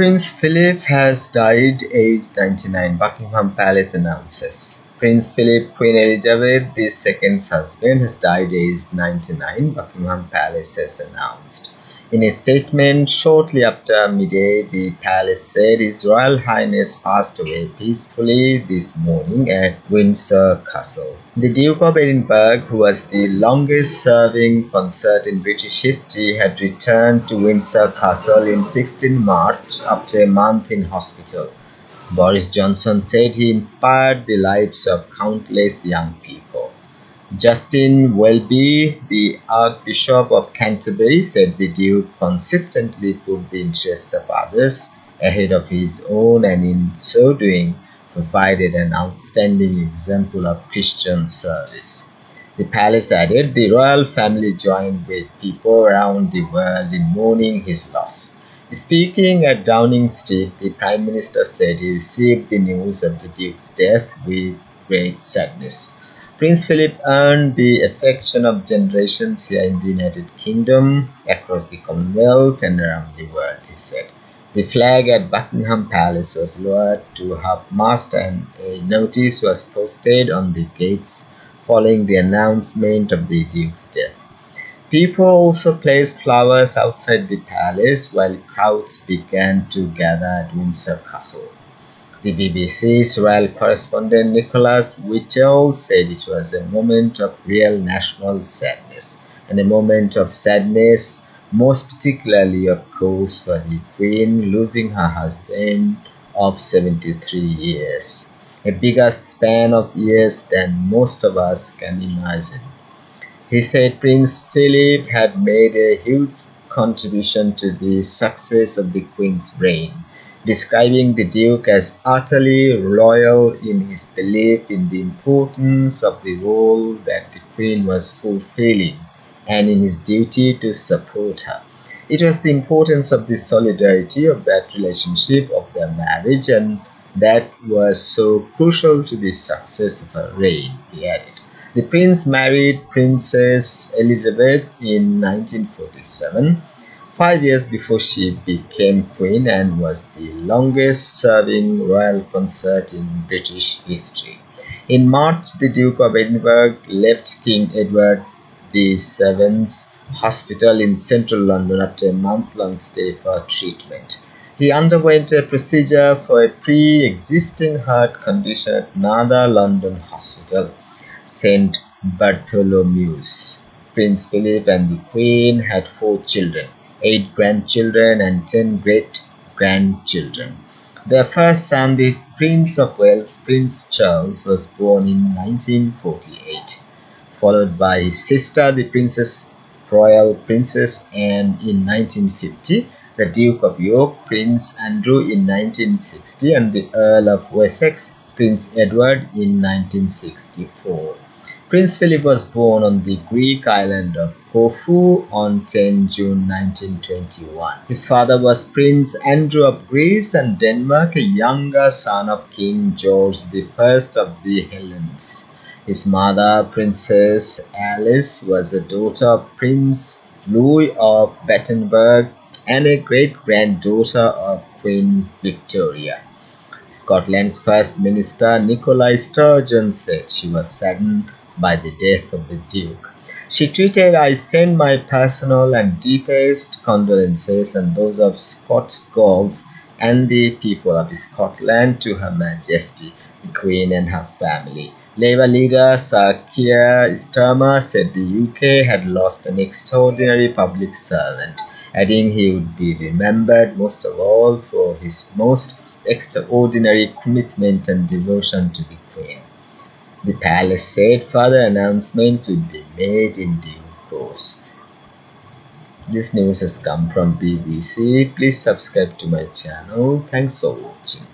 Prince Philip has died aged 99, Buckingham Palace announces. Prince Philip, Queen Elizabeth II's husband, has died aged 99, Buckingham Palace has announced. In a statement shortly after midday, the palace said His Royal Highness passed away peacefully this morning at Windsor Castle. The Duke of Edinburgh, who was the longest-serving consort in British history, had returned to Windsor Castle in 16 March after a month in hospital. Boris Johnson said he inspired the lives of countless young people. Justin Welby, the Archbishop of Canterbury, said the Duke consistently put the interests of others ahead of his own and in so doing provided an outstanding example of Christian service. The palace added the royal family joined with people around the world in mourning his loss. Speaking at Downing Street, the Prime Minister said he received the news of the Duke's death with great sadness. Prince Philip earned the affection of generations here in the United Kingdom, across the Commonwealth and around the world, he said. The flag at Buckingham Palace was lowered to half-mast and a notice was posted on the gates following the announcement of the Duke's death. People also placed flowers outside the palace while crowds began to gather at Windsor Castle. The BBC's royal correspondent Nicholas Whittle said it was a moment of real national sadness, and a moment of sadness most particularly, of course, for the Queen losing her husband of 73 years, a bigger span of years than most of us can imagine. He said Prince Philip had made a huge contribution to the success of the Queen's reign, describing the Duke as utterly loyal in his belief in the importance of the role that the Queen was fulfilling and in his duty to support her. It was the importance of the solidarity of that relationship, of their marriage, and that was so crucial to the success of her reign, he added. The Prince married Princess Elizabeth in 1947. 5 years before she became Queen, and was the longest-serving royal consort in British history. In March, the Duke of Edinburgh left King Edward VII's hospital in central London after a month-long stay for treatment. He underwent a procedure for a pre-existing heart condition at another London hospital, St. Bartholomew's. Prince Philip and the Queen had 4 children, 8 grandchildren and 10 great-grandchildren. Their first son, the Prince of Wales, Prince Charles, was born in 1948, followed by his sister, the Royal Princess Anne, in 1950, the Duke of York, Prince Andrew, in 1960, and the Earl of Wessex, Prince Edward, in 1964. Prince Philip was born on the Greek island of Corfu on 10 June 1921. His father was Prince Andrew of Greece and Denmark, a younger son of King George I of the Hellenes. His mother, Princess Alice, was a daughter of Prince Louis of Battenberg and a great-granddaughter of Queen Victoria. Scotland's First Minister Nicola Sturgeon said she was saddened by the death of the Duke. She tweeted, "I send my personal and deepest condolences and those of ScotGov and the people of Scotland to Her Majesty, the Queen, and her family." Labour leader Sir Keir Starmer said the UK had lost an extraordinary public servant, adding he would be remembered most of all for his most extraordinary commitment and devotion to the Queen. The palace said further announcements would be made in due course. This news has come from BBC. Please subscribe to my channel. Thanks for watching.